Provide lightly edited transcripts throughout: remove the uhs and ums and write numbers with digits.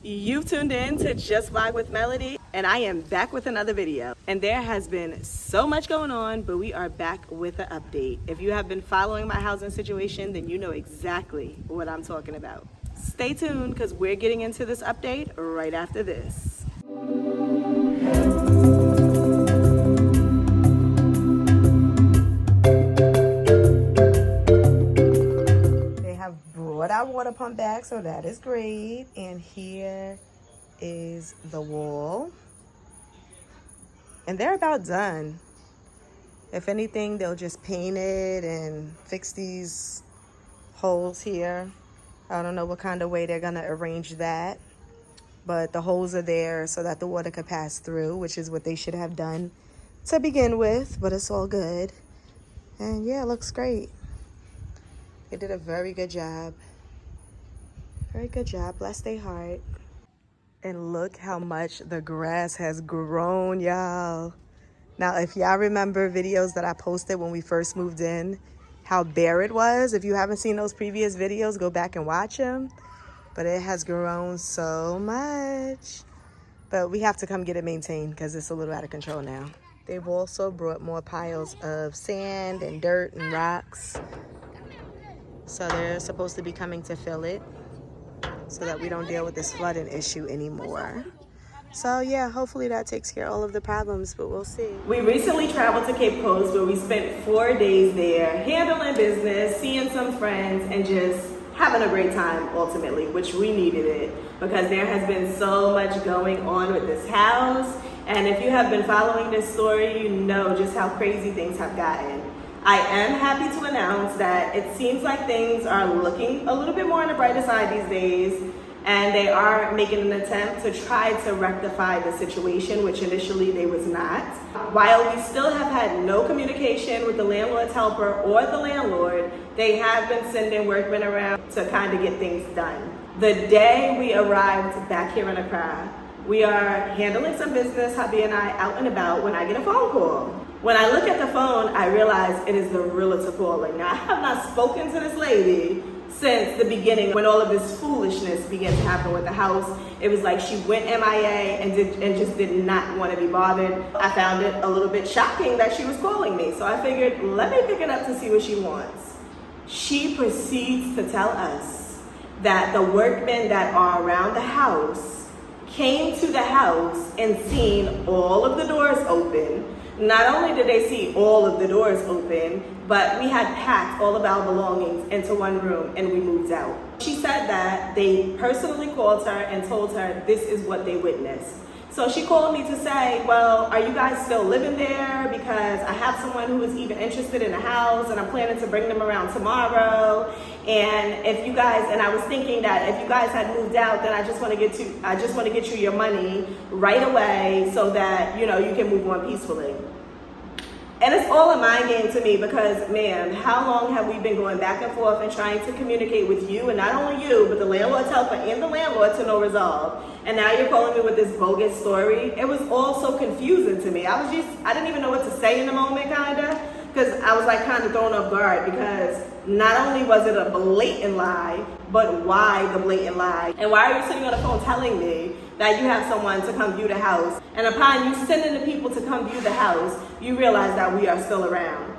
You've tuned in to Just Vibe with Melody, and I am back with another video. And there has been so much going on, but we are back with an update. If you have been following my housing situation, then you know exactly what I'm talking about. Stay tuned, because we're getting into this update right after this. Brought our water pump back, so that is great. And here is the wall, and they're about done. If anything, they'll just paint it and fix these holes here. I don't know what kind of way they're gonna arrange that, but the holes are there so that the water could pass through, which is what they should have done to begin with, but it's all good. And yeah, it looks great. They did a very good job. Very good job. Bless their heart. And look how much the grass has grown, y'all. Now, if y'all remember videos that I posted when we first moved in, how bare it was. If you haven't seen those previous videos, go back and watch them. But it has grown so much. But we have to come get it maintained because it's a little out of control now. They've also brought more piles of sand and dirt and rocks. So they're supposed to be coming to fill it so that we don't deal with this flooding issue anymore. So yeah, hopefully that takes care of all of the problems, but we'll see. We recently traveled to Cape Coast, where we spent 4 days there, handling business, seeing some friends, and just having a great time ultimately, which we needed it because there has been so much going on with this house. And if you have been following this story, you know just how crazy things have gotten. I am happy to announce that it seems like things are looking a little bit more on the brighter side these days, and they are making an attempt to try to rectify the situation, which initially they was not. While we still have had no communication with the landlord's helper or the landlord, they have been sending workmen around to kind of get things done. The day we arrived back here in Accra, we are handling some business, hubby and I, out and about, when I get a phone call. When I look at the phone, I realize it is the realtor calling. Now, I have not spoken to this lady since the beginning when all of this foolishness began to happen with the house. It was like she went MIA and just did not want to be bothered. I found it a little bit shocking that she was calling me. So I figured, let me pick it up to see what she wants. She proceeds to tell us that the workmen that are around the house came to the house and seen all of the doors open. Not only did they see all of the doors open, but we had packed all of our belongings into one room and we moved out. She said that they personally called her and told her this is what they witnessed. So she called me to say, well, are you guys still living there? Because I have someone who is even interested in the house and I'm planning to bring them around tomorrow. And if you guys, and I was thinking that if you guys had moved out, then I just want to get you your money right away so that, you know, you can move on peacefully. And it's all a mind game to me because, man, how long have we been going back and forth and trying to communicate with you, and not only you, but the landlord's helper and the landlord to no resolve. And now you're calling me with this bogus story. It was all so confusing to me. I didn't even know what to say in the moment, kind of, because I was like kind of thrown off guard because not only was it a blatant lie, but why the blatant lie? And why are you sitting on the phone telling me that you have someone to come view the house? And upon you sending the people to come view the house, you realize that we are still around.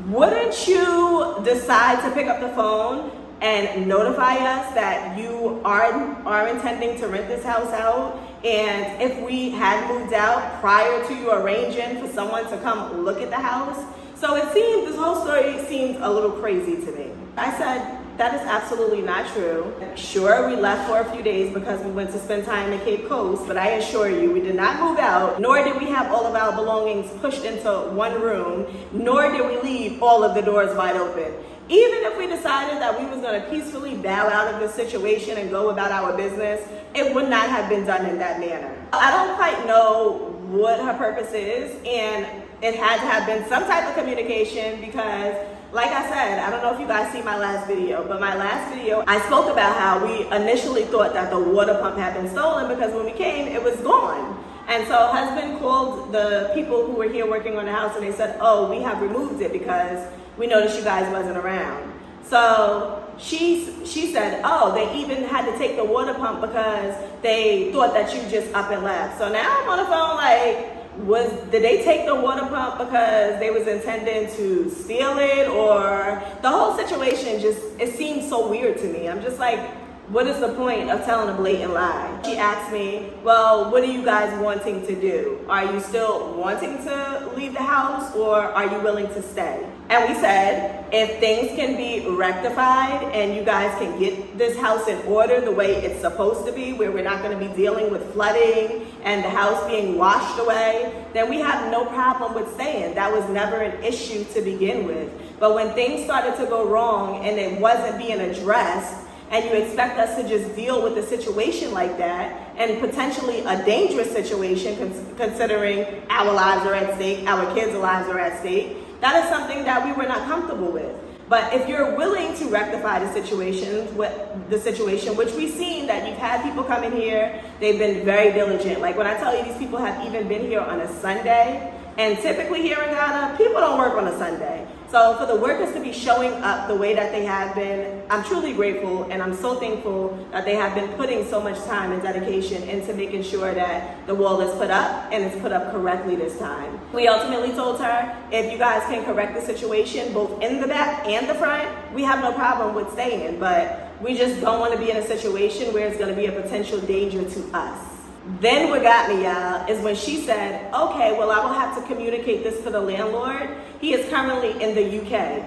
Wouldn't you decide to pick up the phone and notify us that you are intending to rent this house out? And if we had moved out prior to you arranging for someone to come look at the house? So this whole story seemed a little crazy to me. I said, that is absolutely not true. Sure, we left for a few days because we went to spend time in Cape Coast, but I assure you, we did not move out, nor did we have all of our belongings pushed into one room, nor did we leave all of the doors wide open. Even if we decided that we was gonna peacefully bow out of this situation and go about our business, it would not have been done in that manner. I don't quite know what her purpose is, and it had to have been some type of communication because, like I said, I don't know if you guys see my last video, but my last video, I spoke about how we initially thought that the water pump had been stolen because when we came, it was gone. And so husband called the people who were here working on the house and they said, oh, we have removed it because we noticed you guys wasn't around. So she said, oh, they even had to take the water pump because they thought that you just up and left. So now I'm on the phone like, did they take the water pump because they was intending to steal it? Or the whole situation it seems so weird to me. I'm just like, what is the point of telling a blatant lie? She asked me, well, what are you guys wanting to do? Are you still wanting to leave the house, or are you willing to stay? And we said, if things can be rectified and you guys can get this house in order the way it's supposed to be, where we're not going to be dealing with flooding and the house being washed away, then we have no problem with staying. That was never an issue to begin with. But when things started to go wrong and it wasn't being addressed, and you expect us to just deal with a situation like that, and potentially a dangerous situation considering our lives are at stake, our kids' lives are at stake, that is something that we were not comfortable with. But if you're willing to rectify the situation, which we've seen that you've had people come in here, they've been very diligent. Like when I tell you these people have even been here on a Sunday, and typically here in Ghana, people don't work on a Sunday. So for the workers to be showing up the way that they have been, I'm truly grateful, and I'm so thankful that they have been putting so much time and dedication into making sure that the wall is put up, and it's put up correctly this time. We ultimately told her, if you guys can correct the situation, both in the back and the front, we have no problem with staying, but we just don't want to be in a situation where it's going to be a potential danger to us. Then what got me, y'all, is when she said, okay, well, I will have to communicate this to the landlord. He is currently in the UK.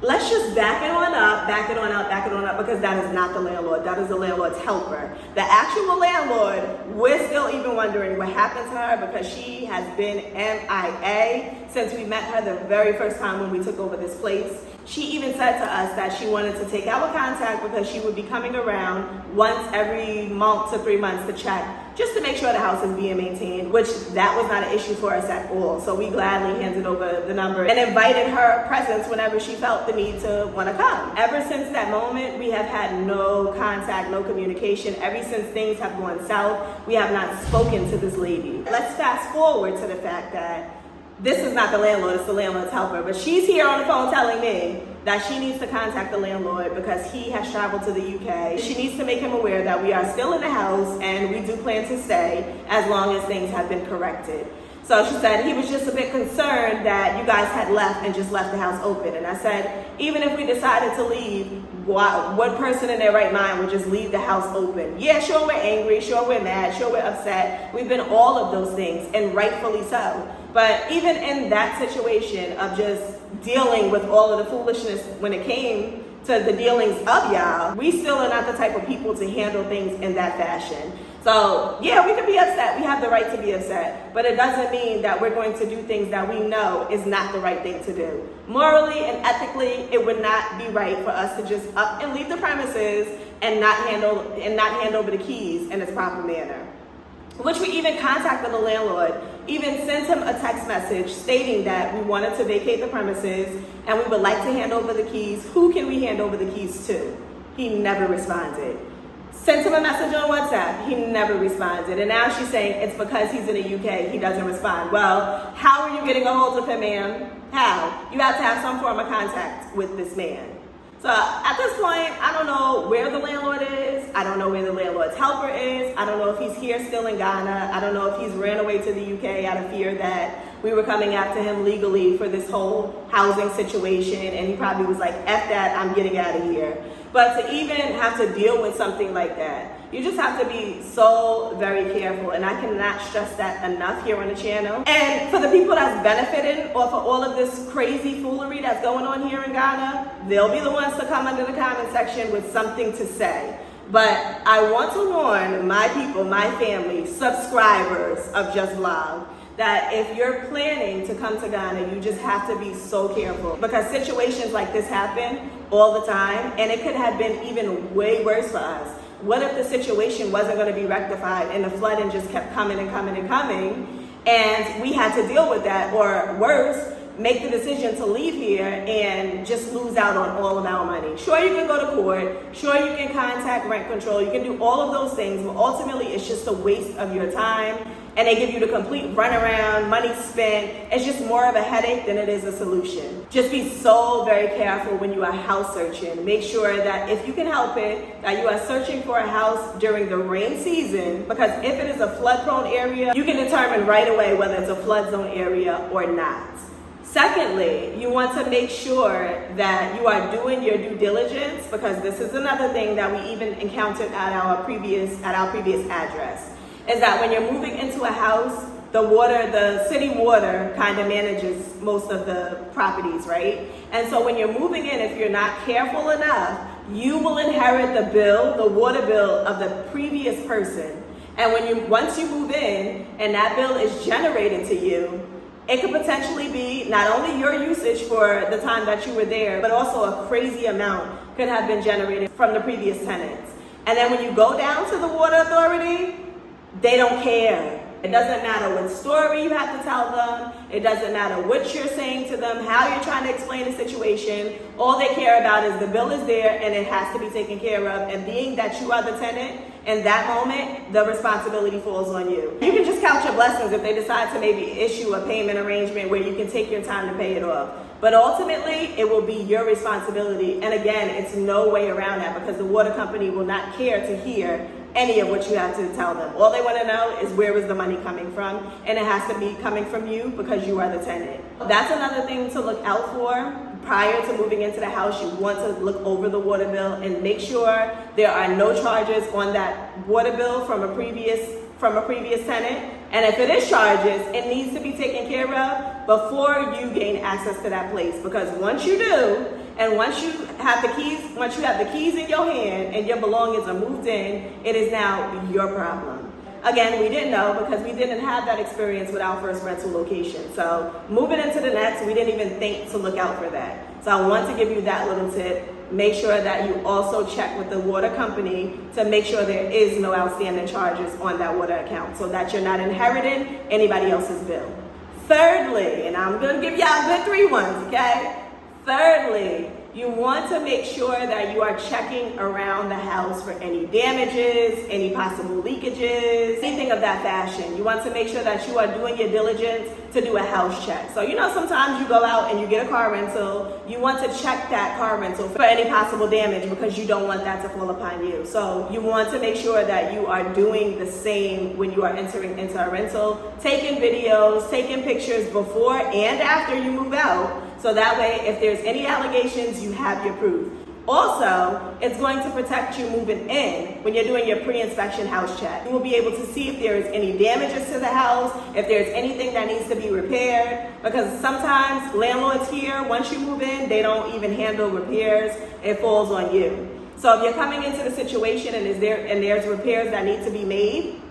Let's just back it on up, because that is not the landlord. That is the landlord's helper. The actual landlord, we're still even wondering what happened to her, because she has been MIA since we met her the very first time when we took over this place. She even said to us that she wanted to take our contact because she would be coming around once every month to 3 months to check, just to make sure the house is being maintained, which that was not an issue for us at all. So we gladly handed over the number and invited her presence whenever she felt the need to want to come. Ever since that moment, we have had no contact, no communication. Ever since things have gone south, we have not spoken to this lady. Let's fast forward to the fact that this is not the landlord, it's the landlord's helper. But she's here on the phone telling me that she needs to contact the landlord because he has traveled to the UK. She needs to make him aware that we are still in the house and we do plan to stay as long as things have been corrected. So she said he was just a bit concerned that you guys had left and just left the house open. And I said, even if we decided to leave, what person in their right mind would just leave the house open? Yeah, sure, we're angry, sure, we're mad, sure, we're upset. We've been all of those things, and rightfully so. But even in that situation of just dealing with all of the foolishness when it came to the dealings of y'all, we still are not the type of people to handle things in that fashion. So yeah, we can be upset. We have the right to be upset, but it doesn't mean that we're going to do things that we know is not the right thing to do. Morally and ethically, it would not be right for us to just up and leave the premises and not hand over the keys in its proper manner. Which we even contacted the landlord, even sent him a text message stating that we wanted to vacate the premises and we would like to hand over the keys. Who can we hand over the keys to? He never responded. Sent him a message on WhatsApp. He never responded. And now she's saying it's because he's in the UK, he doesn't respond. Well, how are you getting a hold of him, ma'am? How? You have to have some form of contact with this man. So at this point, I don't know where the landlord is. I don't know where the landlord's helper is. I don't know if he's here still in Ghana. I don't know if he's ran away to the UK out of fear that we were coming after him legally for this whole housing situation. And he probably was like, F that, I'm getting out of here. But to even have to deal with something like that, you just have to be so very careful. And I cannot stress that enough here on the channel. And for the people that's benefiting off of all of this crazy foolery that's going on here in Ghana, they'll be the ones to come under the comment section with something to say. But I want to warn my people, my family, subscribers of Juss Vlog, that if you're planning to come to Ghana, you just have to be so careful, because situations like this happen all the time, and it could have been even way worse for us. What if the situation wasn't going to be rectified and the flooding just kept coming and coming and coming, and we had to deal with that, or worse, make the decision to leave here and just lose out on all of our money. Sure, you can go to court. Sure, you can contact rent control. You can do all of those things, but ultimately it's just a waste of your time, and they give you the complete runaround, money spent. It's just more of a headache than it is a solution. Just be so very careful when you are house searching. Make sure that if you can help it, that you are searching for a house during the rain season, because if it is a flood-prone area, you can determine right away whether it's a flood zone area or not. Secondly, you want to make sure that you are doing your due diligence, because this is another thing that we even encountered at our previous address, is that when you're moving into a house, the city water kind of manages most of the properties, right? And so when you're moving in, if you're not careful enough, you will inherit the water bill of the previous person. And once you move in and that bill is generated to you, it could potentially be not only your usage for the time that you were there, but also a crazy amount could have been generated from the previous tenants. And then when you go down to the water authority, they don't care. It doesn't matter what story you have to tell them. It doesn't matter what you're saying to them, how you're trying to explain the situation. All they care about is the bill is there and it has to be taken care of. And being that you are the tenant, in that moment, the responsibility falls on you. You can just count your blessings if they decide to maybe issue a payment arrangement where you can take your time to pay it off. But ultimately, it will be your responsibility. And again, it's no way around that, because the water company will not care to hear any of what you have to tell them. All they want to know is where is the money coming from, and it has to be coming from you because you are the tenant. That's another thing to look out for. Prior to moving into the house, you want to look over the water bill and make sure there are no charges on that water bill from a previous tenant. And if it is charges, it needs to be taken care of before you gain access to that place. Because once you do, and once you have the keys in your hand and your belongings are moved in, it is now your problem. Again, we didn't know because we didn't have that experience with our first rental location. So moving into the next, we didn't even think to look out for that. So I want to give you that little tip. Make sure that you also check with the water company to make sure there is no outstanding charges on that water account, so that you're not inheriting anybody else's bill. Thirdly, and I'm gonna give y'all good 3 ones, okay? Thirdly, you want to make sure that you are checking around the house for any damages, any possible leakages, anything of that fashion. You want to make sure that you are doing your diligence to do a house check. So, sometimes you go out and you get a car rental. You want to check that car rental for any possible damage because you don't want that to fall upon you. So you want to make sure that you are doing the same when you are entering into a rental, taking videos, taking pictures before and after you move out. So that way, if there's any allegations, you have your proof. Also, it's going to protect you moving in when you're doing your pre-inspection house check. You will be able to see if there is any damages to the house, if there's anything that needs to be repaired, because sometimes landlords here, once you move in, they don't even handle repairs. It falls on you. So if you're coming into the situation and there's repairs that need to be made,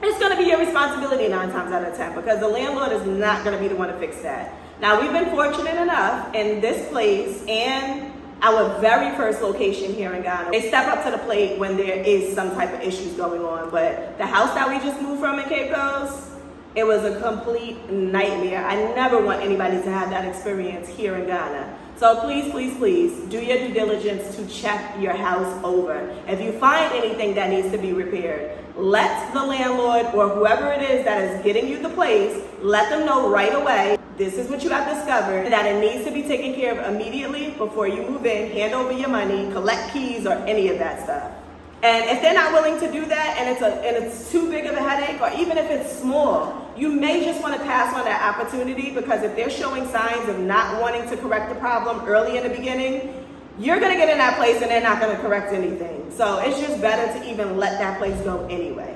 it's going to be your responsibility 9 times out of 10, because the landlord is not going to be the one to fix that. Now, we've been fortunate enough in this place and our very first location here in Ghana. They step up to the plate when there is some type of issues going on. But the house that we just moved from in Cape Coast, it was a complete nightmare. I never want anybody to have that experience here in Ghana. So please, please, please do your due diligence to check your house over. If you find anything that needs to be repaired, let the landlord or whoever it is that is getting you the place, let them know right away. This is what you have discovered, that it needs to be taken care of immediately before you move in, hand over your money, collect keys, or any of that stuff. And if they're not willing to do that, and it's too big of a headache, or even if it's small, you may just want to pass on that opportunity, because if they're showing signs of not wanting to correct the problem early in the beginning, you're going to get in that place and they're not going to correct anything. So it's just better to even let that place go anyway.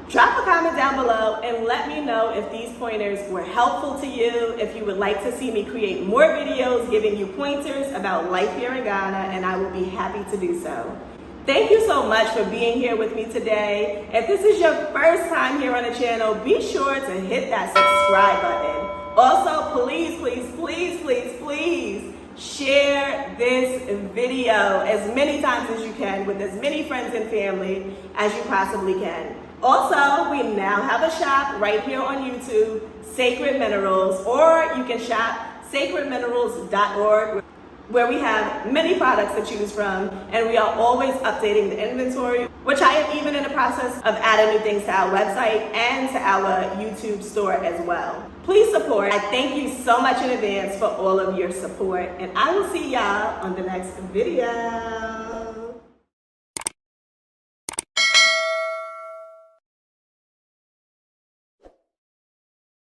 Drop a comment down below and let me know if these pointers were helpful to you, if you would like to see me create more videos giving you pointers about life here in Ghana, and I will be happy to do so. Thank you so much for being here with me today. If this is your first time here on the channel, be sure to hit that subscribe button. Also, please, please, please, please, please share this video as many times as you can with as many friends and family as you possibly can. Also, we now have a shop right here on YouTube, Sacred Minerals, or you can shop sacredminerals.org, where we have many products to choose from, and we are always updating the inventory, which I am even in the process of adding new things to our website and to our YouTube store as well. Please support. I thank you so much in advance for all of your support, and I will see y'all on the next video.